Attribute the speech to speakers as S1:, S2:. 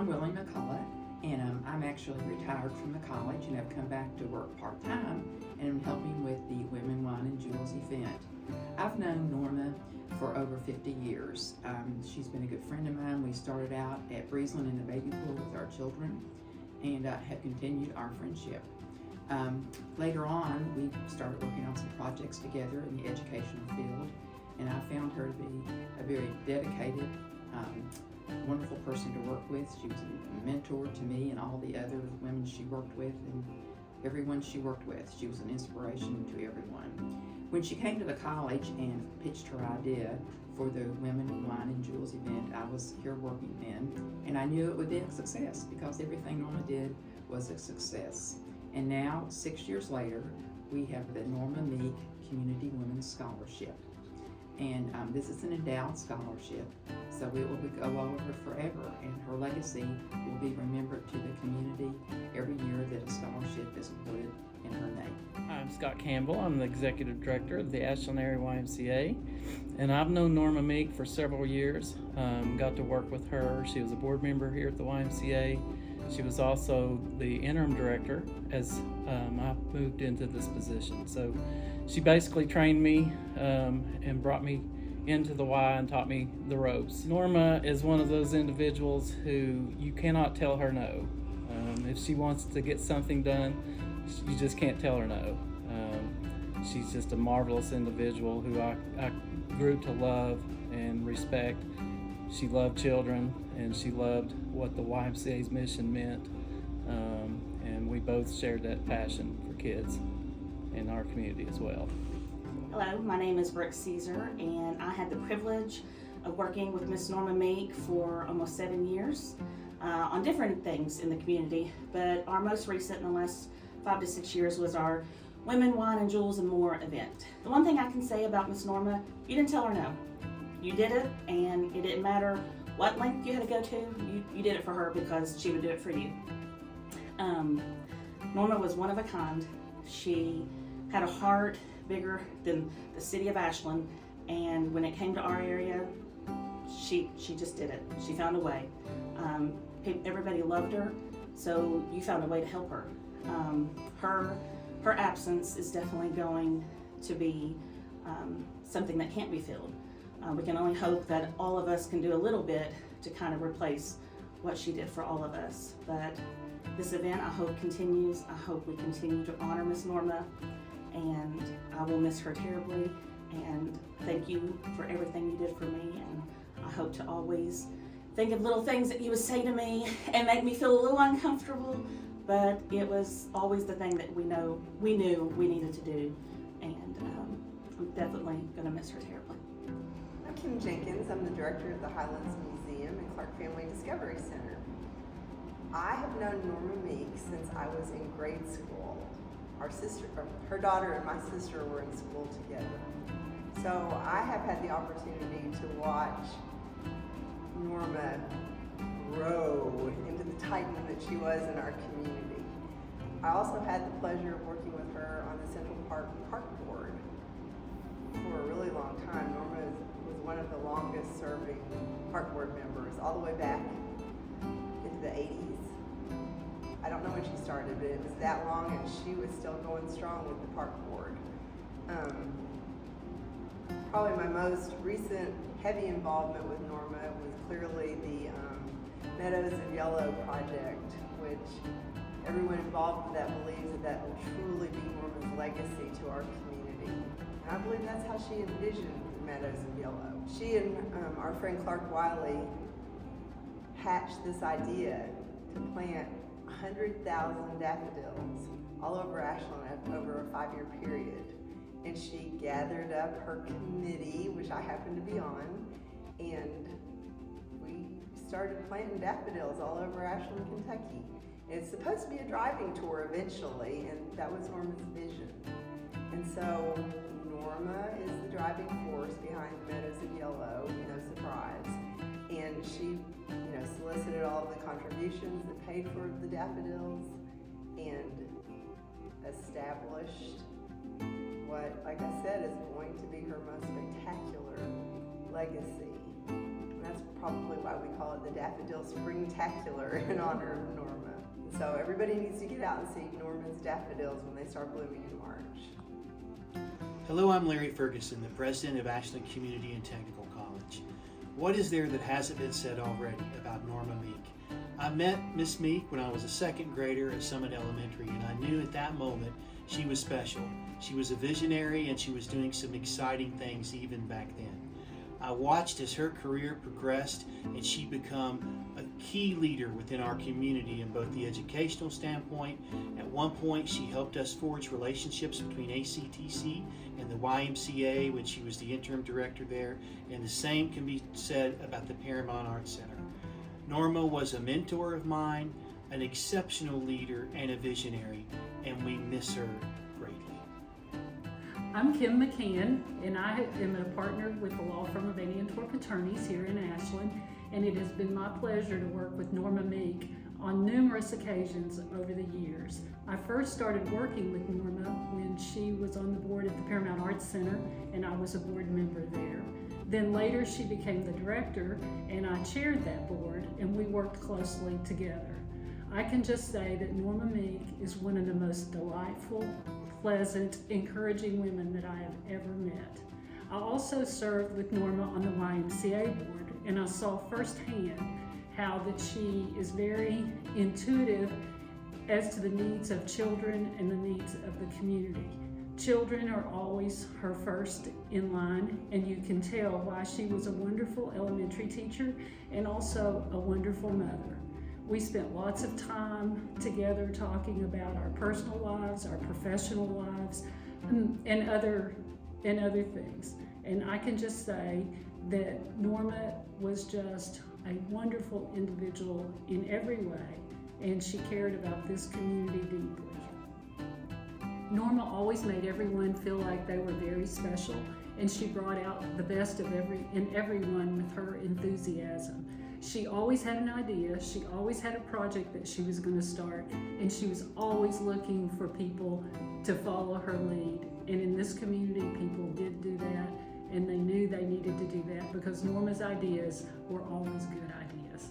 S1: I'm Willie McCullough, and I'm actually retired from the college and have come back to work part-time and am helping with the Women, Wine, and Jewels event. I've known Norma for over 50 years. She's been a good friend of mine. We started out at Breezeland in the baby pool with our children and have continued our friendship. Later on, we started working on some projects together in the educational field, and I found her to be a very dedicated, wonderful person to work with. She was a mentor to me and all the other women she worked with, and everyone she worked with. She was an inspiration to everyone. When she came to the college and pitched her idea for the Women, Wine, and Jewels event, I was here working then, and I knew it would be a success because everything Norma did was a success. And now, 6 years later, we have the Norma Meek Community Women's Scholarship. And this is an endowed scholarship, so it will go on forever, and her legacy will be remembered to the community every year that a scholarship is awarded in her name.
S2: I'm Scott Campbell. I'm the Executive Director of the Ashland Area YMCA, and I've known Norma Meek for several years. Got to work with her. She was a board member here at the YMCA. She was also the interim director as I moved into this position. So she basically trained me and brought me into the Y and taught me the ropes. Norma is one of those individuals who you cannot tell her no. If she wants to get something done, you just can't tell her no. She's just a marvelous individual who I grew to love and respect. She loved children, and she loved what the YMCA's mission meant, and we both shared that passion for kids in our community as well.
S3: Hello, my name is Brooke Caesar, and I had the privilege of working with Miss Norma Meek for almost 7 years on different things in the community, but our most recent in the last 5 to 6 years was our Women, Wine, and Jewels and More event. The one thing I can say about Miss Norma, you didn't tell her no. You did it, and it didn't matter what length you had to go to, you did it for her because she would do it for you. Norma was one of a kind. She had a heart bigger than the city of Ashland, and when it came to our area, she just did it. She found a way. Everybody loved her, so you found a way to help her. Her absence is definitely going to be something that can't be filled. We can only hope that all of us can do a little bit to kind of replace what she did for all of us. But this event, I hope, continues. I hope we continue to honor Miss Norma, and I will miss her terribly. And thank you for everything you did for me, and I hope to always think of little things that you would say to me and make me feel a little uncomfortable, but it was always the thing that we knew we needed to do, and I'm definitely going to miss her terribly.
S4: I'm Kim Jenkins. I'm the director of the Highlands Museum and Clark Family Discovery Center. I have known Norma Meek since I was in grade school. Her daughter and my sister were in school together. So I have had the opportunity to watch Norma grow into the titan that she was in our community. I also had the pleasure of working with her on the Central Park Board for a really long time. Norma was one of the longest serving park board members all the way back into the 80s. I don't know when she started, but it was that long, and she was still going strong with the park board. Probably my most recent heavy involvement with Norma was clearly the Meadows of Yellow project, which everyone involved with that believes that will truly be Norma's legacy to our community. And I believe that's how she envisioned Meadows of Yellow. She and our friend Clark Wiley hatched this idea to plant 100,000 daffodils all over Ashland over a 5-year period. And she gathered up her committee, which I happened to be on, and we started planting daffodils all over Ashland, Kentucky. And it's supposed to be a driving tour eventually, and that was Norma's vision. And so Norma is the driving force behind the Meadows of Yellow, no surprise. And she, solicited all of the contributions that paid for the daffodils and established what, like I said, is going to be her most spectacular legacy. That's probably why we call it the Daffodil Springtacular in honor of Norma. So everybody needs to get out and see Norma's daffodils when they start blooming in March.
S5: Hello, I'm Larry Ferguson, the president of Ashland Community and Technical College. What is there that hasn't been said already about Norma Meek? I met Miss Meek when I was a second grader at Summit Elementary, and I knew at that moment she was special. She was a visionary, and she was doing some exciting things even back then. I watched as her career progressed and she became a key leader within our community in both the educational standpoint. At one point, she helped us forge relationships between ACTC and the YMCA when she was the interim director there, and the same can be said about the Paramount Arts Center. Norma was a mentor of mine, an exceptional leader, and a visionary, and we miss her greatly.
S6: I'm Kim McCann, and I am a partner with the law firm of Annie & Torp Attorneys here in Ashland, and it has been my pleasure to work with Norma Meek on numerous occasions over the years. I first started working with Norma when she was on the board at the Paramount Arts Center, and I was a board member there. Then later she became the director, and I chaired that board, and we worked closely together. I can just say that Norma Meek is one of the most delightful, pleasant, encouraging women that I have ever met. I also served with Norma on the YMCA board, and I saw firsthand how that she is very intuitive as to the needs of children and the needs of the community. Children are always her first in line, and you can tell why she was a wonderful elementary teacher and also a wonderful mother. We spent lots of time together talking about our personal lives, our professional lives, and other things. And I can just say that Norma was just a wonderful individual in every way, and she cared about this community deeply. Norma always made everyone feel like they were very special, and she brought out the best of everyone with her enthusiasm. She always had an idea, she always had a project that she was going to start, and she was always looking for people to follow her lead. And in this community, people did do that, and they knew they needed to do that because Norma's ideas were always good ideas.